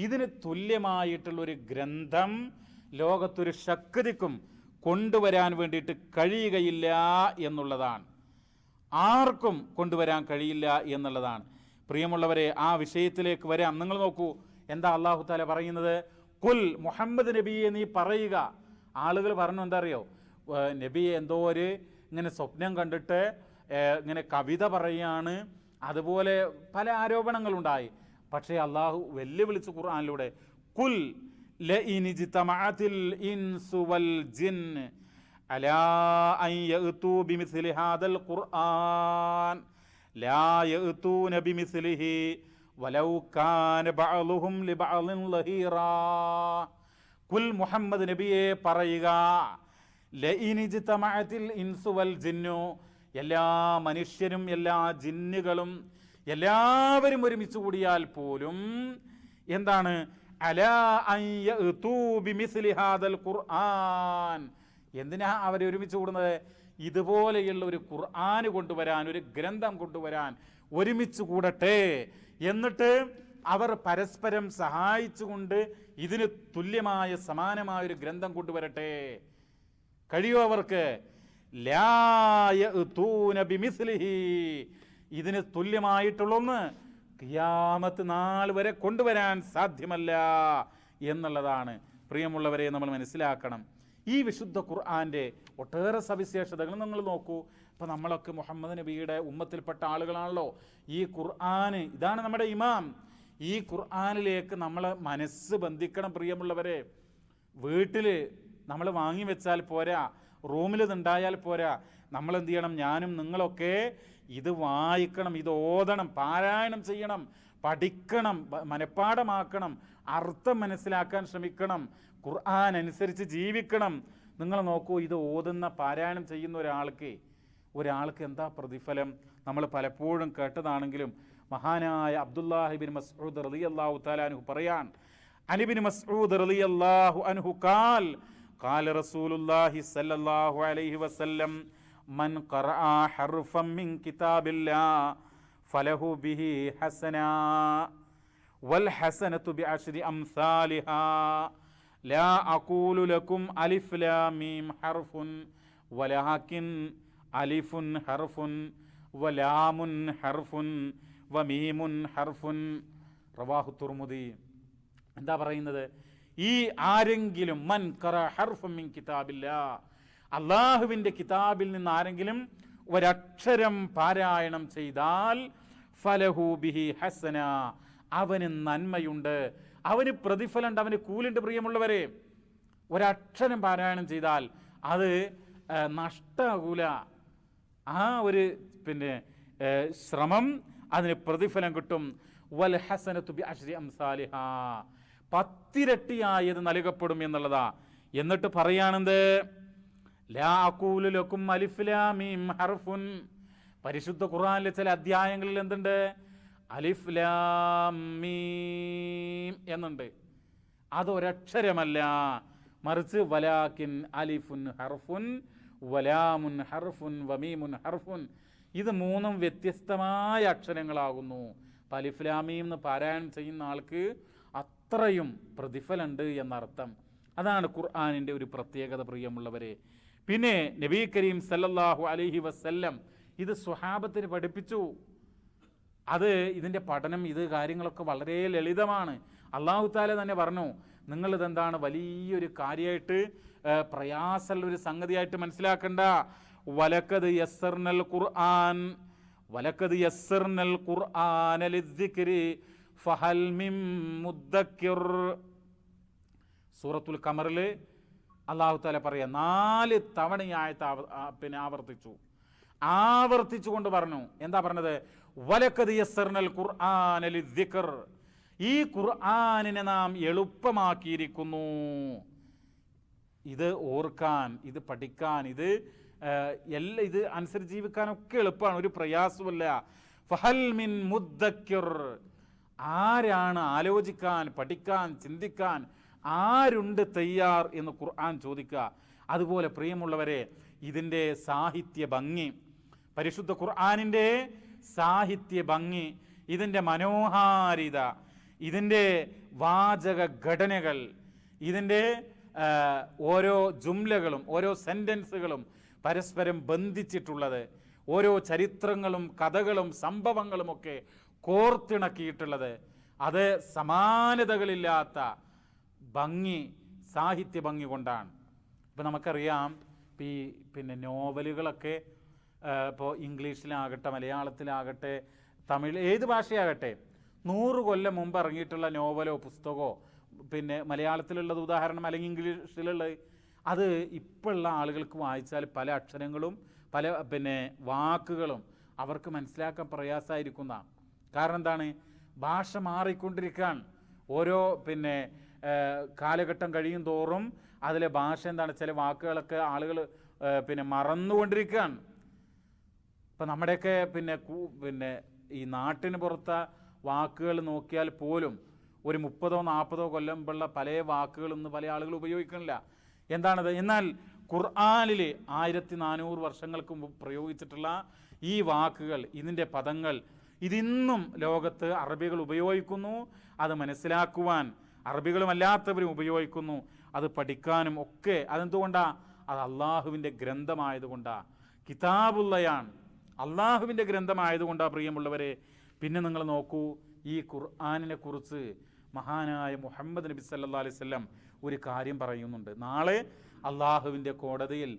ഇതിന് തുല്യമായിട്ടുള്ളൊരു ഗ്രന്ഥം ലോകത്തൊരു ശക്തിക്കും കൊണ്ടുവരാൻ വേണ്ടിയിട്ട് കഴിയുകയില്ല എന്നുള്ളതാണ്. ആർക്കും കൊണ്ടുവരാൻ കഴിയില്ല എന്നുള്ളതാണ്. പ്രിയമുള്ളവരെ, ആ വിഷയത്തിലേക്ക് വരാം. നിങ്ങൾ നോക്കൂ, എന്താ അല്ലാഹു തആല പറയുന്നത്? കുൽ, മുഹമ്മദ് നബിയെ നീ പറയുക. ആളുകൾ പറഞ്ഞു, എന്താ അറിയോ, നബിയെ എന്തോ ഒരു ഇങ്ങനെ സ്വപ്നം കണ്ടിട്ട് ഇങ്ങനെ കവിത പറയുകയാണ്, അതുപോലെ പല ആരോപണങ്ങളുണ്ടായി. പക്ഷേ അള്ളാഹു വെല്ലുവിളിച്ചു ഖുർആനിലൂടെ, കുൽ ലഇനിജ്തമഅത്തിൽ ഇൻസു വൽ ജിന്ന് അലാ അൻ യഅ്തു ബിമിസ്ലി ഹാദൽ ഖുർആൻ ലാ യഅ്തൂന ബിമിസ്ലിഹി വലൗ കാന ബഅളുഹും ലിബഅളിൻ ലഹീറാ. കുൽ, മുഹമ്മദ് നബിയെ പറയുക, ലഇനിജ്തമഅത്തിൽ ഇൻസു വൽ ജിന്നു, എല്ലാ മനുഷ്യരും എല്ലാ ജിന്നുകളും എല്ലാവരും ഒരുമിച്ച് കൂടിയാൽ പോലും എന്താണ്, അലാ അൻ യഅ്തു ബിമിസ്ലി ഹാദൽ ഖുർആൻ, എന്തിനാ അവർ ഒരുമിച്ച് കൂടുന്നത്? ഇതുപോലെയുള്ള ഒരു ഖുർആൻ കൊണ്ടുവരാൻ, ഒരു ഗ്രന്ഥം കൊണ്ടുവരാൻ ഒരുമിച്ച് കൂടട്ടെ. എന്നിട്ട് അവർ പരസ്പരം സഹായിച്ചുകൊണ്ട് ഇതിന് തുല്യമായ സമാനമായ ഒരു ഗ്രന്ഥം കൊണ്ടുവരട്ടെ. കഴിയോ അവർക്ക്? ലാ യഅ്തൂന ബിമിസ്ലിഹി, ഇതിന് തുല്യമായിട്ടുള്ളൊന്ന് ഖിയാമത്ത് നാൾ വരെ കൊണ്ടുവരാൻ സാധ്യമല്ല എന്നുള്ളതാണ്. പ്രിയമുള്ളവരെ, നമ്മൾ മനസ്സിലാക്കണം, ഈ വിശുദ്ധ ഖുർആന്റെ ഒട്ടേറെ സവിശേഷതകൾ നിങ്ങൾ നോക്കൂ. ഇപ്പം നമ്മളൊക്കെ മുഹമ്മദ് നബിയുടെ ഉമ്മത്തിൽപ്പെട്ട ആളുകളാണല്ലോ. ഈ ഖുർആന്, ഇതാണ് നമ്മുടെ ഇമാം. ഈ ഖുർആനിലേക്ക് നമ്മൾ മനസ്സ് ബന്ധിക്കണം. പ്രിയമുള്ളവരെ, വീട്ടിൽ നമ്മൾ വാങ്ങി വെച്ചാൽ പോരാ, റൂമിൽ ഇതുണ്ടായാൽ പോരാ. നമ്മൾ എന്ത് ചെയ്യണം? ഞാനും നിങ്ങളൊക്കെ ഇത് വായിക്കണം, ഇത് ഓതണം, പാരായണം ചെയ്യണം, പഠിക്കണം, മനഃപ്പാഠമാക്കണം, അർത്ഥം മനസ്സിലാക്കാൻ ശ്രമിക്കണം, ഖുർആൻ അനുസരിച്ച് ജീവിക്കണം. നിങ്ങൾ നോക്കൂ, ഇത് ഓതുന്ന പാരായണം ചെയ്യുന്ന ഒരാൾക്ക് എന്താ പ്രതിഫലം? നമ്മൾ പലപ്പോഴും കേട്ടതാണെങ്കിലും മഹാനായ അബ്ദുല്ലാഹിബിൻ മസ്ഊദ് റളിയല്ലാഹു തആല അൻഹു പറയാൻ, അനിബിൻ മസ്ഊദ് റളിയല്ലാഹു അൻഹു ഖാൽ ഖാല റസൂലുള്ളാഹി സ്വല്ലല്ലാഹു അലൈഹി വസല്ലം മൻ ഖറഅ ഹർഫൻ മിൻ കിതാബില്ലാഹ് ഫലഹു ബിഹി ഹസന വൽ ഹസനതു ബിഅശ്രി അംസാലിഹാ ലാ അഖൂലു ലക്കും അലിഫ് ലാം മീം ഹർഫുൻ വലാകിൻ അലിഫുൻ ഹർഫുൻ വലാമുൻ ഹർഫുൻ വമീമുൻ ഹർഫുൻ. റവാഹു തുർമുദി. എന്താ പറയുന്നത്? ഈ ആരെങ്കിലും മൻ ഖറഅ ഹർഫൻ മിൻ കിതാബില്ലാഹ്, അള്ളാഹുവിൻ്റെ കിതാബിൽ നിന്ന് ആരെങ്കിലും ഒരക്ഷരം പാരായണം ചെയ്താൽ ഫലഹു ബിഹി ഹസന, അവന് നന്മയുണ്ട്, അവന് പ്രതിഫലമുണ്ട്, അവന് കൂലുണ്ട്. പ്രിയമുള്ളവരെ, ഒരക്ഷരം പാരായണം ചെയ്താൽ അത് നഷ്ടമാകൂല. ആ ഒരു ശ്രമം, അതിന് പ്രതിഫലം കിട്ടും. വൽ ഹസനതു ബിഅശ്രി അംസാലിഹാ, 10 ഇരട്ടിയായത് നൽകപ്പെടും എന്നുള്ളതാ. എന്നിട്ട് പറയാണെന്ത്? ലാ അഖൂലു ലക്കും അലിഫ് ലാം മീം ഹർഫുൻ. പരിശുദ്ധ ഖുർആനിലെ ചില അധ്യായങ്ങളിൽ എന്തുണ്ട്? അലിഫ് ലാം മീം എന്നുണ്ട്. അതൊരക്ഷരമല്ല, മറിച്ച് വലാകിൻ അലിഫുൻ ഹർഫുൻ വലാമുൻ ഹർഫുൻ വമീമുൻ ഹർഫുൻ. ഇത് 3 വ്യത്യസ്തമായ അക്ഷരങ്ങളാകുന്നു. അലിഫ് ലാം മീം എന്ന് പാരായണം ചെയ്യുന്ന ആൾക്ക് അത്രയും പ്രതിഫലമുണ്ട് എന്നർത്ഥം. അതാണ് ഖുർആനിൻ്റെ ഒരു പ്രത്യേകത. പ്രിയമുള്ളവരെ, പിന്നെ നബി കരീം സല്ലല്ലാഹു അലൈഹി വസല്ലം ഇത് സ്വഹാബത്തിന് പഠിപ്പിച്ചു. ഇതിൻ്റെ പഠനം, ഇത് കാര്യങ്ങളൊക്കെ വളരെ ലളിതമാണ്. അല്ലാഹു തആല തന്നെ പറഞ്ഞു, നിങ്ങളിതെന്താണ് വലിയൊരു കാര്യമായിട്ട്, പ്രയാസമുള്ളൊരു സംഗതിയായിട്ട് മനസ്സിലാക്കണ്ട. വലഖദ് യസ്സർനൽ ഖുർആന ലിദ്ദിക്രി ഫഹൽ മിൻ മുദ്ദക്കിർ. സൂറത്തുൽ ഖമറിൽ അല്ലാഹു തആല പറയാ, 4 തവണയായിട്ട് ആവർത്തിച്ചുകൊണ്ട് പറഞ്ഞു. എന്താ പറഞ്ഞത്? വലഖദ് യസ്സർനൽ ഖുർആന ലിദ്ദിക്ർ, ഈ ഖുർആനിനെ നാം എളുപ്പമാക്കിയിരിക്കുന്നു. ഇത് ഓർക്കാൻ, ഇത് പഠിക്കാൻ, ഇത് അനുസരിച്ച് ജീവിക്കാനൊക്കെ എളുപ്പമാണ്, ഒരു പ്രയാസമല്ല. ഫഹൽ മിൻ മുദ്ദക്കിർ, ആരാണ് ആലോചിക്കാൻ, പഠിക്കാൻ, ചിന്തിക്കാൻ ആരുണ്ട് തയ്യാർ എന്ന് ഖുർആൻ ചോദിക്കുക. അതുപോലെ പ്രിയമുള്ളവരെ, ഇതിൻ്റെ സാഹിത്യ ഭംഗി, പരിശുദ്ധ ഖുർആനിൻ്റെ സാഹിത്യ ഭംഗി, ഇതിൻ്റെ മനോഹാരിത, ഇതിൻ്റെ വാചക ഘടനകൾ, ഇതിൻ്റെ ഓരോ ജുംലകളും ഓരോ സെൻറ്റൻസുകളും പരസ്പരം ബന്ധിച്ചിട്ടുള്ളത്, ഓരോ ചരിത്രങ്ങളും കഥകളും സംഭവങ്ങളുമൊക്കെ കോർത്തിണക്കിയിട്ടുള്ളത്, അത് സമാനതകളില്ലാത്ത ഭംഗി, സാഹിത്യ ഭംഗി കൊണ്ടാണ്. ഇപ്പം നമുക്കറിയാം, പിന്നെ നോവലുകളൊക്കെ ഇപ്പോൾ ഇംഗ്ലീഷിലാകട്ടെ മലയാളത്തിലാകട്ടെ തമിഴ് ഏത് ഭാഷയാകട്ടെ 100 കൊല്ലം മുമ്പ് ഇറങ്ങിയിട്ടുള്ള നോവലോ പുസ്തകമോ പിന്നെ മലയാളത്തിലുള്ളത് ഉദാഹരണം അല്ലെങ്കിൽ ഇംഗ്ലീഷിലുള്ളത്, അത് ഇപ്പോഴുള്ള ആളുകൾക്ക് വായിച്ചാൽ പല അക്ഷരങ്ങളും പല പിന്നെ വാക്കുകളും അവർക്ക് മനസ്സിലാക്കാൻ പ്രയാസമായിരിക്കുന്ന. കാരണം എന്താണ്? ഭാഷ മാറിക്കൊണ്ടിരിക്കാൻ ഓരോ പിന്നെ കാലഘട്ടം കഴിയും തോറും അതിലെ ഭാഷ എന്താണ്, ചില വാക്കുകളൊക്കെ ആളുകൾ പിന്നെ മറന്നുകൊണ്ടിരിക്കുകയാണ്. ഇപ്പം നമ്മുടെയൊക്കെ പിന്നെ ഈ നാട്ടിന് പുറത്ത വാക്കുകൾ നോക്കിയാൽ പോലും ഒരു 30-40 കൊല്ലം മുമ്പുള്ള പല വാക്കുകളൊന്നും പല ആളുകൾ ഉപയോഗിക്കണില്ല. എന്താണത്? എന്നാൽ ഖുർആനിൽ 1400 വർഷങ്ങൾക്ക് മുമ്പ് പ്രയോഗിച്ചിട്ടുള്ള ഈ വാക്കുകൾ, ഇതിൻ്റെ പദങ്ങൾ, ഇതിന്നും ലോകത്ത് അറബികൾ ഉപയോഗിക്കുന്നു. അത് മനസ്സിലാക്കുവാൻ അറബികളുമല്ലാത്തവരും ഉപയോഗിക്കുന്നു. അത് പഠിക്കാനും ഒക്കെ. അതെന്തുകൊണ്ടാണ്? അത് അള്ളാഹുവിൻ്റെ ഗ്രന്ഥമായതുകൊണ്ടാണ്. കിതാബുള്ളയാണ്, അള്ളാഹുവിൻ്റെ ഗ്രന്ഥമായതുകൊണ്ടാണ്. പ്രിയമുള്ളവരെ, പിന്നെ നിങ്ങൾ നോക്കൂ, ഈ ഖുർആനിനെ കുറിച്ച് മഹാനായ മുഹമ്മദ് നബി സല്ലല്ലാഹു അലൈഹി വസല്ലം ഒരു കാര്യം പറയുന്നുണ്ട്. നാളെ അള്ളാഹുവിൻ്റെ കോടതിയിൽ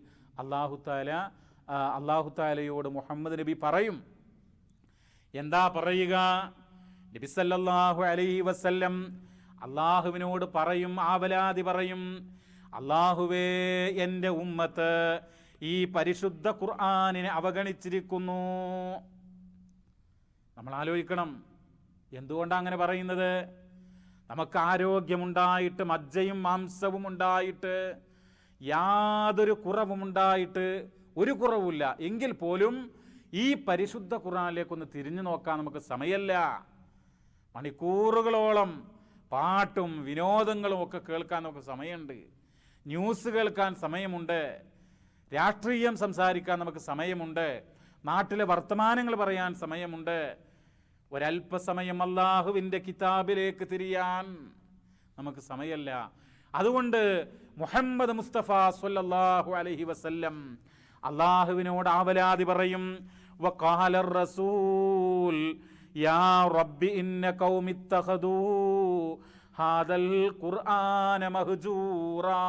അള്ളാഹു താലയോട് മുഹമ്മദ് നബി പറയും. എന്താ പറയുക? നബി സല്ലല്ലാഹു അലൈഹി വസല്ലം അള്ളാഹുവിനോട് പറയും, ആവലാതി പറയും, അള്ളാഹുവേ, എൻ്റെ ഉമ്മത്ത് ഈ പരിശുദ്ധ ഖുർആനിനെ അവഗണിച്ചിരിക്കുന്നു. നമ്മൾ ആലോചിക്കണം, എന്തുകൊണ്ടാണ് അങ്ങനെ പറയുന്നത്? നമുക്ക് ആരോഗ്യമുണ്ടായിട്ട്, മജ്ജയും മാംസവും ഉണ്ടായിട്ട്, യാതൊരു കുറവുമുണ്ടായിട്ട്, ഒരു കുറവുമില്ല എങ്കിൽ പോലും ഈ പരിശുദ്ധ ഖുർആനിലേക്കൊന്ന് തിരിഞ്ഞു നോക്കാൻ നമുക്ക് സമയമല്ല. മണിക്കൂറുകളോളം പാട്ടും വിനോദങ്ങളും ഒക്കെ കേൾക്കാൻ നമുക്ക് സമയമുണ്ട്, ന്യൂസ് കേൾക്കാൻ സമയമുണ്ട്, രാഷ്ട്രീയം സംസാരിക്കാൻ നമുക്ക് സമയമുണ്ട്, നാട്ടിലെ വർത്തമാനങ്ങൾ പറയാൻ സമയമുണ്ട്. ഒരല്പസമയം അള്ളാഹുവിൻ്റെ കിതാബിലേക്ക് തിരിയാൻ നമുക്ക് സമയമല്ല. അതുകൊണ്ട് മുഹമ്മദ് മുസ്തഫ സ്വല്ലല്ലാഹു അലൈഹി വസല്ലം അള്ളാഹുവിനോട് ആവലാതി പറയും, വഖാലർ റസൂൽ യാ റബ്ബി ഇന്ന ഖൗമി ഇത്തഖദൂ ഹാദൽ ഖുർആന മഹ്ജൂറാ.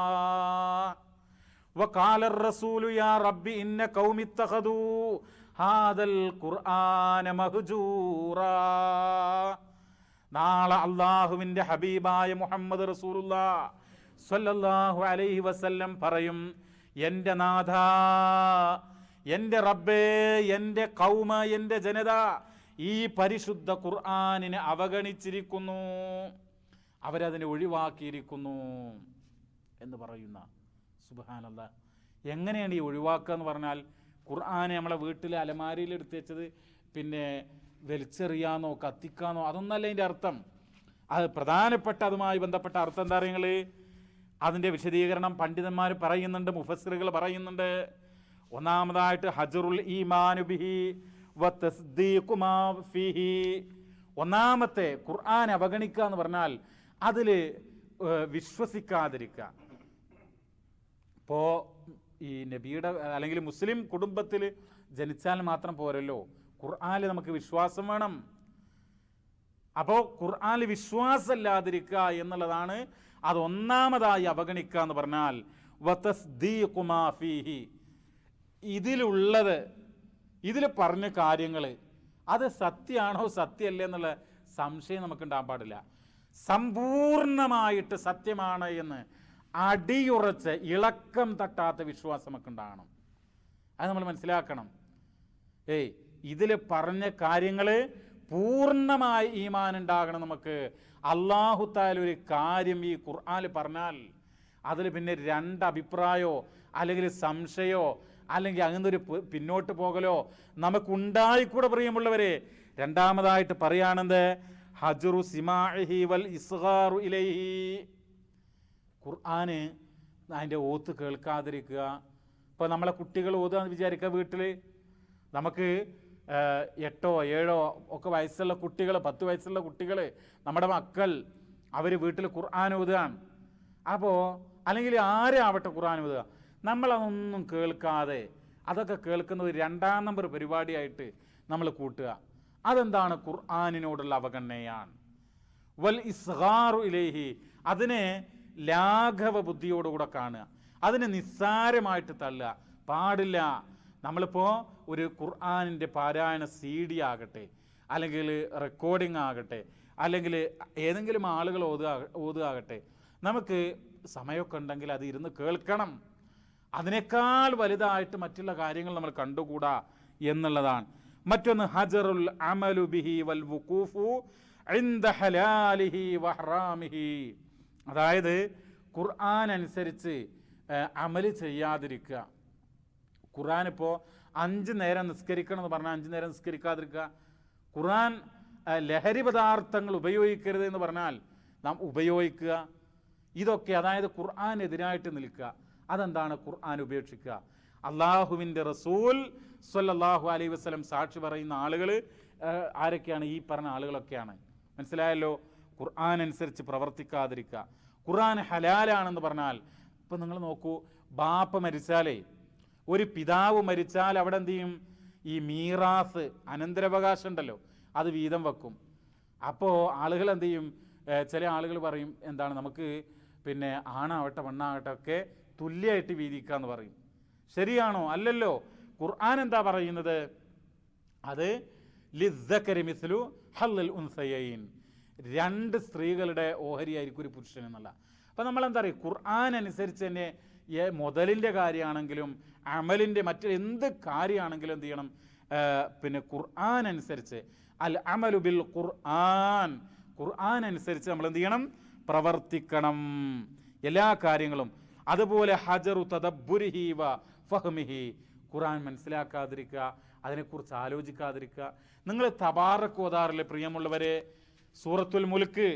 വഖാലർ റസൂൽ യാ റബ്ബി ഇന്ന ഖൗമി ഇത്തഖദൂ ഹാദൽ ഖുർആന മഹ്ജൂറാ. നാളെ അള്ളാഹുവിൻ്റെ ഹബീബായ മുഹമ്മദ് റസൂലുള്ളാഹി സ്വല്ലല്ലാഹു അലൈഹി വസല്ലം പറയും, എൻ്റെ നാഥ, എൻ്റെ റബ്ബേ, എൻ്റെ ഖൗമ, എൻ്റെ ജനത ഈ പരിശുദ്ധ ഖുർആനിനെ അവഗണിച്ചിരിക്കുന്നു, അവരതിനെ ഒഴിവാക്കിയിരിക്കുന്നു എന്ന് പറയുന്ന. സുബ്ഹാനല്ലാഹ്. എങ്ങനെയാണ് ഈ ഒഴിവാക്കുക എന്ന് പറഞ്ഞാൽ? ഖുർആനെ നമ്മളെ വീട്ടിലെ അലമാരിയിൽ എടുത്ത് വെച്ചത് പിന്നെ വലിച്ചെറിയാനോ കത്തിക്കാനോ അതൊന്നല്ല അതിൻ്റെ അർത്ഥം. അത് പ്രധാനപ്പെട്ട അതുമായി ബന്ധപ്പെട്ട അർത്ഥം എന്താ പറയുക? അതിൻ്റെ വിശദീകരണം പണ്ഡിതന്മാർ പറയുന്നുണ്ട്, മുഫസ്സിറുകൾ പറയുന്നുണ്ട്. ഒന്നാമതായിട്ട് ഹജ്റുൽ ഈമാനു ബിഹി വതസ്ദീഖു മാ ഫീഹി. ഒന്നാമത്തെ ഖുർആൻ അവഗണിക്കുക എന്ന് പറഞ്ഞാൽ അതിൽ വിശ്വസിക്കാതിരിക്കുക. ഇപ്പോൾ ഈ നബിയുടെ അല്ലെങ്കിൽ മുസ്ലിം കുടുംബത്തിൽ ജനിച്ചാൽ മാത്രം പോരല്ലോ, ഖുർആനിൽ നമുക്ക് വിശ്വാസം വേണം. അപ്പോൾ ഖുർആനിൽ വിശ്വാസമില്ലാതിരിക്കുക എന്നുള്ളതാണ് അതൊന്നാമതായി അവഗണിക്കുക എന്ന് പറഞ്ഞാൽ. വതസ്ദീഖു മാ ഫീഹി, ഇതിലുള്ളത്, ഇതിൽ പറഞ്ഞ കാര്യങ്ങൾ അത് സത്യമാണോ സത്യമല്ലേ എന്നുള്ള സംശയം നമുക്ക് ഉണ്ടാകാൻ പാടില്ല. സമ്പൂർണമായിട്ട് സത്യമാണ് എന്ന് അടിയുറച്ച് ഇളക്കം തട്ടാത്ത വിശ്വാസം നമുക്ക് ഉണ്ടാകണം. അത് നമ്മൾ മനസ്സിലാക്കണം. ഇതിൽ പറഞ്ഞ കാര്യങ്ങൾ പൂർണ്ണമായി ഈമാൻ ഉണ്ടാകണം നമുക്ക്. അല്ലാഹു തആല ഒരു കാര്യം ഈ ഖുർആനിൽ പറഞ്ഞാൽ അതിൽ പിന്നെ രണ്ട് അഭിപ്രായമോ അല്ലെങ്കിൽ സംശയമോ അല്ലെങ്കിൽ അങ്ങനെ ഒരു പിന്നോട്ട് പോകലോ നമുക്കുണ്ടായിക്കൂടെ പ്രിയമുള്ളവരെ. രണ്ടാമതായിട്ട് പറയുകയാണെന്ത്? ഹജ്റു സിമാഇഹി വൽ ഇസ്ഗാറു ഇലൈഹി. ഖുർആന് അതിൻ്റെ ഓത്ത് കേൾക്കാതിരിക്കുക. ഇപ്പോൾ നമ്മളെ കുട്ടികൾ ഓതുകയെന്ന് വിചാരിക്കുക, വീട്ടിൽ നമുക്ക് 8 7 ഒക്കെ വയസ്സുള്ള കുട്ടികൾ, 10 വയസ്സുള്ള കുട്ടികൾ, നമ്മുടെ മക്കൾ, അവർ വീട്ടിൽ ഖുർആൻ ഓതുകയാണ്. അപ്പോൾ അല്ലെങ്കിൽ ആരാവട്ടെ ഖുർആൻ ഓതുക, നമ്മളതൊന്നും കേൾക്കാതെ അതൊക്കെ കേൾക്കുന്ന ഒരു 2ാം നമ്പർ പരിപാടിയായിട്ട് നമ്മൾ കൂട്ടുക. അതെന്താണ്? ഖുർആനിനോടുള്ള അവഗണനയാണ്. വൽ ഇസ്ഗാറു ഇലൈഹി, അതിനെ ലാഘവ ബുദ്ധിയോടുകൂടെ കാണുക, അതിനെ നിസ്സാരമായിട്ട് തള്ളുക പാടില്ല. നമ്മളിപ്പോൾ ഒരു ഖുർആനിൻ്റെ പാരായണ CD ആകട്ടെ, അല്ലെങ്കിൽ റെക്കോർഡിംഗ് ആകട്ടെ, അല്ലെങ്കിൽ ഏതെങ്കിലും ആളുകൾ ഓതുകയാകട്ടെ, നമുക്ക് സമയമൊക്കെ ഉണ്ടെങ്കിൽ അത് ഇരുന്ന് കേൾക്കണം. അതിനേക്കാൾ വലുതായിട്ട് മറ്റുള്ള കാര്യങ്ങൾ നമ്മൾ കണ്ടുകൂടാ എന്നുള്ളതാണ്. മറ്റൊന്ന് ഹജറുൽ അമലു ബിഹി വൽ വുഖൂഫു ഇൻദ ഹലാലിഹി വഹറാമിഹി, അതായത് ഖുർആൻ അനുസരിച്ച് അമല് ചെയ്യാതിരിക്കുക. ഖുർആൻ ഇപ്പോൾ 5 നേരം നിസ്കരിക്കണം എന്ന് പറഞ്ഞാൽ 5 നേരം നിസ്കരിക്കാതിരിക്കുക. ഖുർആൻ ലഹരി പദാർത്ഥങ്ങൾ ഉപയോഗിക്കരുത് എന്ന് പറഞ്ഞാൽ നാം ഉപയോഗിക്കുക. ഇതൊക്കെ അതായത് ഖുർആനെതിരായിട്ട് നിൽക്കുക. അതെന്താണ്? ഖുർആൻ ഉപേക്ഷിക്കുക. അള്ളാഹുവിൻ്റെ റസൂൽ സ്വല്ലല്ലാഹു അലൈഹി വസല്ലം സാക്ഷി പറയുന്ന ആളുകൾ ആരൊക്കെയാണ്? ഈ പറഞ്ഞ ആളുകളൊക്കെയാണ്. മനസ്സിലായല്ലോ? ഖുർആൻ അനുസരിച്ച് പ്രവർത്തിക്കാതിരിക്കുക. ഖുർആൻ ഹലാലാണെന്ന് പറഞ്ഞാൽ, ഇപ്പം നിങ്ങൾ നോക്കൂ, ബാപ്പ മരിച്ചാലേ, ഒരു പിതാവ് മരിച്ചാൽ അവിടെ എന്ത് ചെയ്യും? ഈ മീറാസ് അനന്തരാവകാശം ഉണ്ടല്ലോ, അത് വീതം വെക്കും. അപ്പോൾ ആളുകൾ എന്ത് ചെയ്യും? ചില ആളുകൾ പറയും എന്താണ്, നമുക്ക് പിന്നെ ആണാവട്ടെ പെണ്ണാവട്ടെ ഒക്കെ തുല്യമായിട്ട് വീതിക്കാന്ന് പറയും. ശരിയാണോ? അല്ലല്ലോ. ഖുർആൻ എന്താ പറയുന്നത്? അത് ലിസ്സക്കരി മിസ്ലു ഹല്ലിൽ ഉൻസയൈൻ, 2 സ്ത്രീകളുടെ ഓഹരിയായിരിക്കും ഒരു പുരുഷൻ എന്നുള്ള. അപ്പം നമ്മളെന്താ പറയുക? ഖുർആൻ അനുസരിച്ച് തന്നെ മുതലിൻ്റെ കാര്യമാണെങ്കിലും അമലിൻ്റെ മറ്റ് എന്ത് കാര്യമാണെങ്കിലും എന്ത് ചെയ്യണം? പിന്നെ ഖുർആൻ അനുസരിച്ച് അൽ അമലു ബിൽ ഖുർആൻ, ഖുർആൻ അനുസരിച്ച് നമ്മൾ എന്ത് ചെയ്യണം? പ്രവർത്തിക്കണം എല്ലാ കാര്യങ്ങളും. അതുപോലെ ഹജറു തദബ്ബുരിഹി വ ഫഹ്മിഹി, ഖുർആൻ മനസ്സിലാക്കാതിരിക്കുക, അതിനെക്കുറിച്ച് ആലോചിക്കാതിരിക്കുക. നിങ്ങൾ തബാറക്ക് ഓതാറില്ലേ പ്രിയമുള്ളവരെ? സൂറത്തുൽ മുൽക്ക്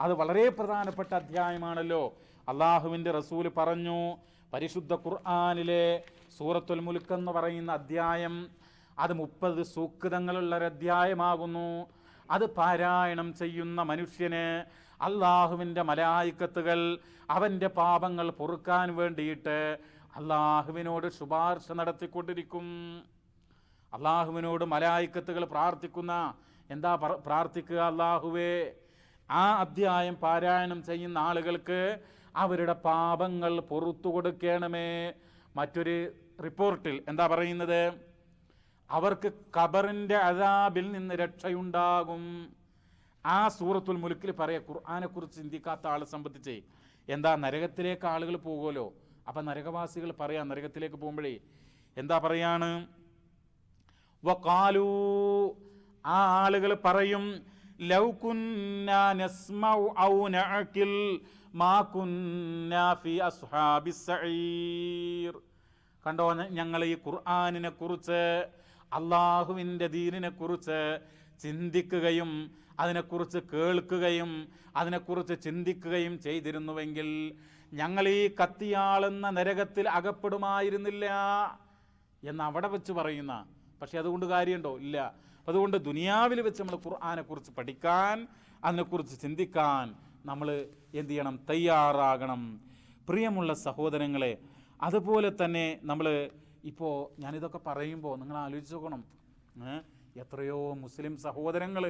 അത് വളരെ പ്രധാനപ്പെട്ട അധ്യായമാണല്ലോ. അള്ളാഹുവിൻ്റെ റസൂൽ പറഞ്ഞു, പരിശുദ്ധ ഖുർആനിലെ സൂറത്തുൽ മുൽക്ക് എന്ന് പറയുന്ന അധ്യായം അത് 30 സൂക്തങ്ങളുള്ളൊരു അധ്യായമാകുന്നു. അത് പാരായണം ചെയ്യുന്ന മനുഷ്യന് അള്ളാഹുവിൻ്റെ മലായിക്കത്തുകൾ അവൻ്റെ പാപങ്ങൾ പൊറുക്കാൻ വേണ്ടിയിട്ട് അള്ളാഹുവിനോട് ശുപാർശ നടത്തിക്കൊണ്ടിരിക്കും. അള്ളാഹുവിനോട് മലായിക്കത്തുകൾ പ്രാർത്ഥിക്കുന്ന എന്താ പ്രാർത്ഥിക്കുക? അള്ളാഹുവേ, ആ അധ്യായം പാരായണം ചെയ്യുന്ന ആളുകൾക്ക് അവരുടെ പാപങ്ങൾ പൊറുത്തു കൊടുക്കണമേ. മറ്റൊരു റിപ്പോർട്ടിൽ എന്താ പറയുന്നത്? അവർക്ക് ഖബറിൻ്റെ അദാബിൽ നിന്ന് രക്ഷയുണ്ടാകും. ആ സൂറത്തുൽ മുൽക്കിൽ പറയാ, ഖുർആനെ കുറിച്ച് ചിന്തിക്കാത്ത ആളെ സംബന്ധിച്ച് എന്താ, നരകത്തിലേക്ക് ആളുകൾ പോകുമല്ലോ. അപ്പം നരകവാസികൾ പറയാം, നരകത്തിലേക്ക് പോകുമ്പോഴേ എന്താ പറയാണ്? വഖാലൂ, ആ ആളുകൾ പറയും, ലൗ കുന്നാ നസ്മഉ ഔ നഅഖിൽ മാ കുന്നാ ഫീ അസ്ഹാബിസ് സഈർ. കണ്ടോ, ഞങ്ങൾ ഈ ഖുർആനിനെ കുറിച്ച്, അള്ളാഹുവിൻ്റെ ദീനിനെ കുറിച്ച് ചിന്തിക്കുകയും അതിനെക്കുറിച്ച് കേൾക്കുകയും അതിനെക്കുറിച്ച് ചിന്തിക്കുകയും ചെയ്തിരുന്നുവെങ്കിൽ ഞങ്ങൾ ഈ കത്തിയാളുന്ന നരകത്തിൽ അകപ്പെടുമായിരുന്നില്ല എന്ന് അവിടെ വെച്ച് പറയുന്ന. പക്ഷെ അതുകൊണ്ട് കാര്യമുണ്ടോ? ഇല്ല. അതുകൊണ്ട് ദുനിയാവിൽ വെച്ച് നമ്മൾ ഖുർആനെ കുറിച്ച് പഠിക്കാൻ, അതിനെക്കുറിച്ച് ചിന്തിക്കാൻ നമ്മൾ എന്ത് ചെയ്യണം? തയ്യാറാകണം. പ്രിയമുള്ള സഹോദരങ്ങളെ, അതുപോലെ തന്നെ നമ്മൾ ഇപ്പോൾ ഞാനിതൊക്കെ പറയുമ്പോൾ നിങ്ങൾ ആലോചിച്ച് നോക്കണം, എത്രയോ മുസ്ലിം സഹോദരങ്ങൾ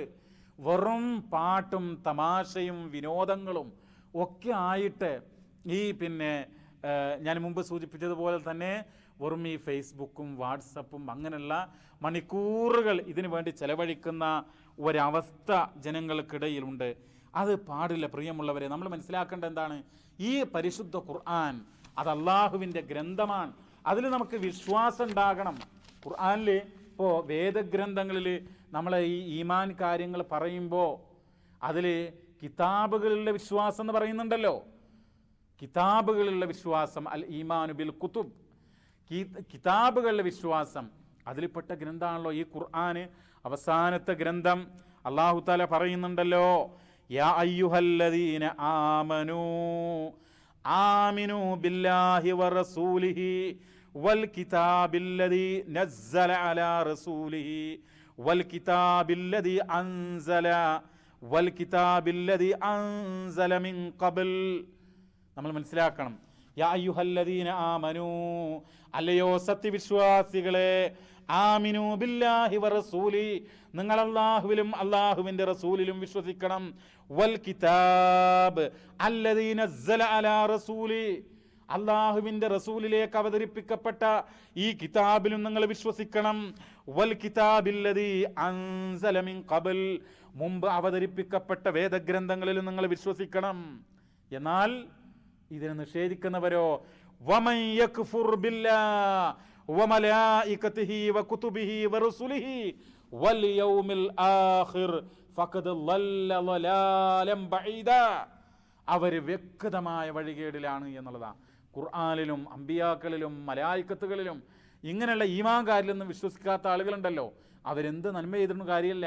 വെറും പാട്ടും തമാശയും വിനോദങ്ങളും ഒക്കെ ആയിട്ട് ഈ പിന്നെ ഞാൻ മുമ്പ് സൂചിപ്പിച്ചതുപോലെ തന്നെ വെറും ഈ ഫേസ്ബുക്കും വാട്സപ്പും അങ്ങനെയുള്ള മണിക്കൂറുകൾ ഇതിനു വേണ്ടി ചെലവഴിക്കുന്ന ഒരവസ്ഥ ജനങ്ങൾക്കിടയിലുണ്ട്. അത് പാടില്ല പ്രിയമുള്ളവരെ. നമ്മൾ മനസ്സിലാക്കേണ്ട എന്താണ്? ഈ പരിശുദ്ധ ഖുർആൻ അത് അള്ളാഹുവിൻ്റെ ഗ്രന്ഥമാണ്. അതിൽ നമുക്ക് വിശ്വാസം ഉണ്ടാകണം. ഖുർആനിൽ ഇപ്പോൾ വേദഗ്രന്ഥങ്ങളിൽ നമ്മളെ ഈ ഈമാൻ കാര്യങ്ങൾ പറയുമ്പോൾ അതിൽ കിതാബുകളിലുള്ള വിശ്വാസം എന്ന് പറയുന്നുണ്ടല്ലോ. കിതാബുകളിലുള്ള വിശ്വാസം, അൽ ഈമാനു ബിൽ കുതുബ്, കിതാബുകളിലെ വിശ്വാസം, അതിൽപ്പെട്ട ഗ്രന്ഥമാണല്ലോ ഈ ഖുർആൻ. അവസാനത്തെ ഗ്രന്ഥം അല്ലാഹു തആല പറയുന്നുണ്ടല്ലോ, യാ അയ്യുഹല്ലദീന ആമനൂ ആമിനൂ ബില്ലാഹി വറസൂലിഹി വൽ കിതാബില്ലദീ നസ്സല അലാ റസൂലിഹി വൽ കിതാബില്ലദീ അൻസല മിൻ ഖബൽ. നമ്മൾ മനസ്സിലാക്കണം, യാ അയ്യുഹല്ലദീന ആമനൂ, അല്ലയോ സത്യവിശ്വാസികളെ, ആമിനു ബില്ലാഹി വറസൂലി, നിങ്ങൾ അല്ലാഹുവിലും അല്ലാഹുവിന്റെ റസൂലിലും വിശ്വസിക്കണം. വൽ കിതാബ് അല്ലദീ നസ്സല അലാ റസൂലി, അല്ലാഹുവിന്റെ റസൂലിലേക്ക് അവതരിപ്പിക്കപ്പെട്ട ഈ കിതാബിലും നിങ്ങൾ വിശ്വസിക്കണം. വൽ കിതാബില്ലദീ അൻസല മിൻ ഖബൽ, മുമ്പ് അവതരിപ്പിക്കപ്പെട്ട വേദഗ്രന്ഥങ്ങളിലും നിങ്ങൾ വിശ്വസിക്കണം. എന്നാൽ ഇതിനെ നിഷേധിക്കുന്നവരോ, വമൻ യക്ഫുർ ബില്ലാഹി വമലായികതിഹി വകുതുബിഹി വറസുലിഹി വൽ യൗമിൽ ആഖിർ ഫഖദ് ളല്ല ളലാലൻ ബഈദാ, അവർ വ്യക്തമായ വഴികേടിലാണ് എന്നുള്ളതാണ്. ഖുർആനിലും അമ്പിയാക്കളിലും മലായികത്തുകളിലും ഇങ്ങനെയുള്ള ഈമാൻ കാര്യമൊന്നും വിശ്വസിക്കാത്ത ആളുകളുണ്ടല്ലോ, അവരെന്ത് നന്മ ചെയ്തിട്ടും കാര്യമില്ല,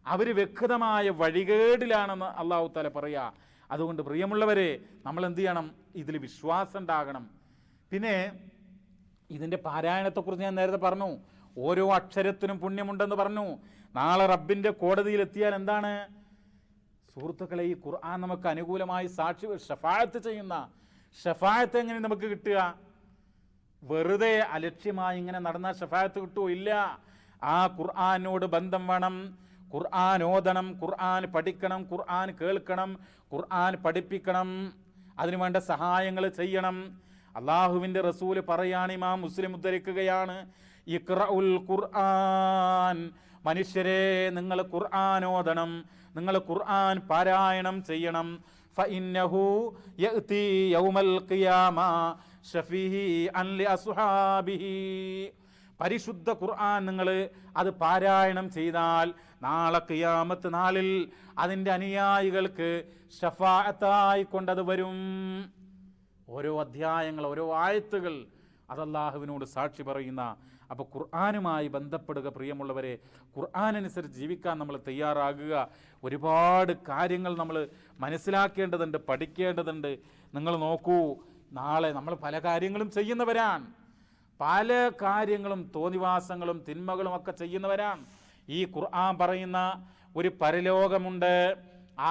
അവർ വ്യക്തമായ വഴികേടിലാണെന്ന് അല്ലാഹു തആല പറയാ. അതുകൊണ്ട് പ്രിയമുള്ളവരെ, നമ്മൾ എന്ത് ചെയ്യണം? ഇതിൽ വിശ്വാസം ഉണ്ടാകണം. പിന്നെ ഇതിൻ്റെ പാരായണത്തെക്കുറിച്ച് ഞാൻ നേരത്തെ പറഞ്ഞു, ഓരോ അക്ഷരത്തിനും പുണ്യമുണ്ടെന്ന് പറഞ്ഞു. നാളെ റബ്ബിൻ്റെ കോടതിയിലെത്തിയാൽ എന്താണ് സുഹൃത്തുക്കളെ, ഈ ഖുർആൻ നമുക്ക് അനുകൂലമായി ഷഫാഅത്ത് ചെയ്യുന്ന ഷഫാഅത്ത് എങ്ങനെ നമുക്ക് കിട്ടുക? വെറുതെ അലക്ഷ്യമായി ഇങ്ങനെ നടന്നാൽ ഷഫാഅത്ത് കിട്ടുമോ? ഇല്ല. ആ ഖുർആനോട് ബന്ധം വേണം. ഖുർആൻ ഓതണം, ഖുർആൻ പഠിക്കണം, ഖുർആൻ കേൾക്കണം, ഖുർആൻ പഠിപ്പിക്കണം, അതിനുവേണ്ട സഹായങ്ങൾ ചെയ്യണം. അള്ളാഹുവിൻ്റെ റസൂല് പറയാണ്, ഇമാം മുസ്ലിം ഉദ്ധരിക്കുകയാണ്, ഇഖ്റഉൽ ഖുർആൻ, മനുഷ്യരെ നിങ്ങൾ ഖുർആൻ ഓതണം, നിങ്ങൾ ഖുർആൻ പാരായണം ചെയ്യണം. ഫഇന്നഹു യഅതി യൗമൽ ഖിയാമ ശഫീഅൻ ലിഅസ്ഹാബിഹി, പരിശുദ്ധ ഖുർആൻ നിങ്ങൾ അത് പാരായണം ചെയ്താൽ നാളെ ഖിയാമത്ത് നാളിൽ അതിൻ്റെ അനുയായികൾക്ക് ഷഫാഅത്തായി കൊണ്ടത് വരും. ഓരോ അധ്യായങ്ങൾ, ഓരോ ആയത്തുകൾ അത് അല്ലാഹുവിനോട് സാക്ഷി പറയുന്ന. അപ്പോൾ ഖുർആനുമായി ബന്ധപ്പെടുക പ്രിയമുള്ളവരെ, ഖുർആനനുസരിച്ച് ജീവിക്കാൻ നമ്മൾ തയ്യാറാകുക. ഒരുപാട് കാര്യങ്ങൾ നമ്മൾ മനസ്സിലാക്കേണ്ടതുണ്ട്, പഠിക്കേണ്ടതുണ്ട്. നിങ്ങൾ നോക്കൂ, നാളെ നമ്മൾ പല കാര്യങ്ങളും ചെയ്യുന്നവരാണ്, പല കാര്യങ്ങളും തോന്നിവാസങ്ങളും തിന്മകളും ഒക്കെ ചെയ്യുന്നവരാണ്. ഈ ഖുർആൻ പറയുന്ന ഒരു പരലോകമുണ്ട്.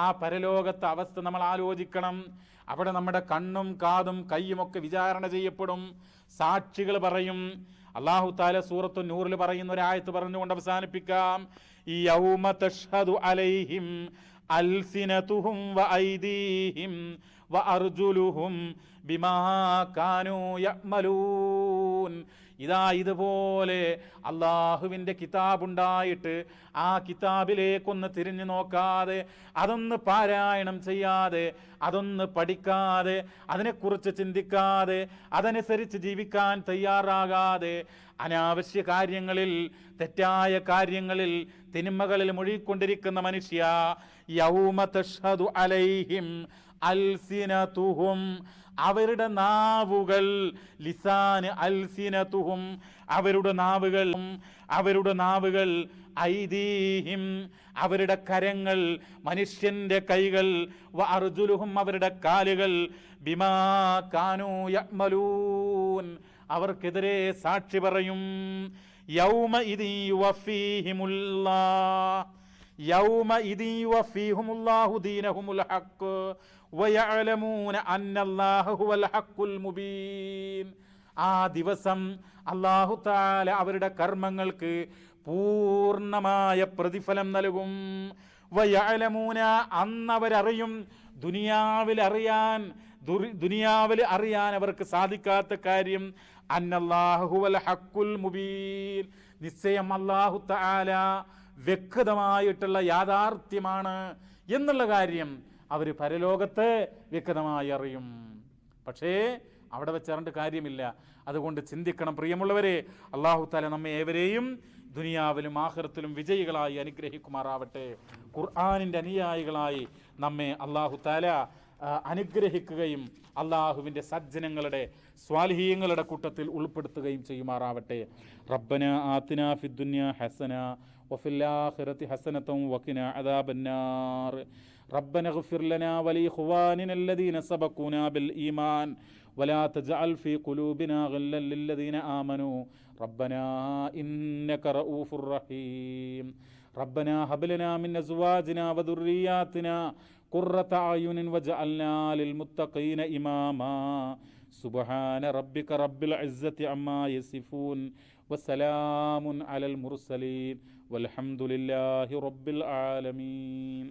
ആ പരലോകത്തെ അവസ്ഥ നമ്മൾ ആലോചിക്കണം. അവിടെ നമ്മുടെ കണ്ണും കാതും കയ്യുമൊക്കെ വിചാരണ ചെയ്യപ്പെടും, സാക്ഷികൾ പറയും. അല്ലാഹു തആല സൂറത്തു നൂറിൽ പറയുന്ന ഒരു ആയത്ത് പറഞ്ഞുകൊണ്ട് അവസാനിപ്പിക്കാം. യൗമ തഷ്ഹദു അലൈഹിം അൽസിനതുഹും വഅയ്ദീഹിം വഅർജുലുഹും ബിമാ കാനൂ യഅ്മലൂൻ. ഇതാ ഇതുപോലെ അള്ളാഹുവിൻ്റെ കിതാബുണ്ടായിട്ട് ആ കിതാബിലേക്കൊന്ന് തിരിഞ്ഞു നോക്കാതെ, അതൊന്ന് പാരായണം ചെയ്യാതെ, അതൊന്ന് പഠിക്കാതെ, അതിനെക്കുറിച്ച് ചിന്തിക്കാതെ, അതനുസരിച്ച് ജീവിക്കാൻ തയ്യാറാകാതെ, അനാവശ്യ കാര്യങ്ങളിൽ, തെറ്റായ കാര്യങ്ങളിൽ, തിന്മകളിൽ മുഴുകിക്കൊണ്ടിരിക്കുന്ന മനുഷ്യ, യൗമ തഷ്ഹദു അലൈഹിം അൽസിനതുഹും, അവരുടെ നാവുകൾ, ലിസാൻ അൽസിനതുഹും, അവരുടെ നാവുകൾ, ഐദീഹിം, അവരുടെ കരങ്ങൾ, മനുഷ്യന്റെ കൈകൾ, വഅർജുലുഹും, അവരുടെ കാലുകൾ, ബിമാ കാനൂ യഅ്മലൂൻ, അവർക്കെതിരെ സാക്ഷി പറയും. യൗമഇദി യുവഫീഹിമുല്ലാഹു ദീനഹുമുൽ ഹഖ് വയഅലമൂന അന്നല്ലാഹ ഹുവൽ ഹഖുൽ മുബീൻ. ആ ദിവസം അല്ലാഹു തആല അവരുടെ കർമ്മങ്ങൾക്ക് പൂർണ്ണമായ പ്രതിഫലം നൽകും. വയഅലമൂന, അന്നവരറിയും, ദുനിയാവിൽ അറിയാൻ അവർക്ക് സാധിക്കാത്ത കാര്യം, അന്നല്ലാഹു ഹുവൽ ഹഖുൽ മുബീൻ, നിശ്ചയം അല്ലാഹു തആല വ്യക്തമായിട്ടുള്ള യാഥാർത്ഥ്യമാണ് എന്നുള്ള കാര്യം അവർ പരലോകത്ത് വ്യക്തമായി അറിയും. പക്ഷേ അവിടെ വെച്ചറിഞ്ഞിട്ട് കാര്യമില്ല. അതുകൊണ്ട് ചിന്തിക്കണം പ്രിയമുള്ളവരെ. അല്ലാഹു തആല നമ്മെ ഏവരെയും ദുനിയാവിലും ആഖിറത്തിലും വിജയികളായി അനുഗ്രഹിക്കുമാറാവട്ടെ. ഖുർആനിൻ്റെ അനുയായികളായി നമ്മെ അല്ലാഹു തആല അനുഗ്രഹിക്കുകയും അള്ളാഹുവിൻ്റെ സജ്ജനങ്ങളുടെ സ്വാലിഹീങ്ങളുടെ കൂട്ടത്തിൽ ഉൾപ്പെടുത്തുകയും ചെയ്യുമാറാവട്ടെ. റബ്ബന ആതിനാ ഫിദ്ദുനിയ ഹസന വഫിൽ ആഖിറതി ഹസനതൻ വഖിനാ അദാബന്നാർ. ربنا اغفر لنا ولإخواننا الذين سبقونا بالإيمان ولا تجعل في قلوبنا غلا للذين آمنوا ربنا إنك رؤوف رحيم. ربنا هب لنا من أزواجنا وذرياتنا قرة أعين واجعلنا للمتقين إماما. സുബ്ഹാന റബ്ബിക റബ്ബിൽ ഇസ്സത്തി അമ്മാ യസിഫൂൻ വസ്സലാമുൻ അലൽ മുർസലീൻ വൽഹംദുലില്ലാഹി റബ്ബിൽ ആലമീൻ.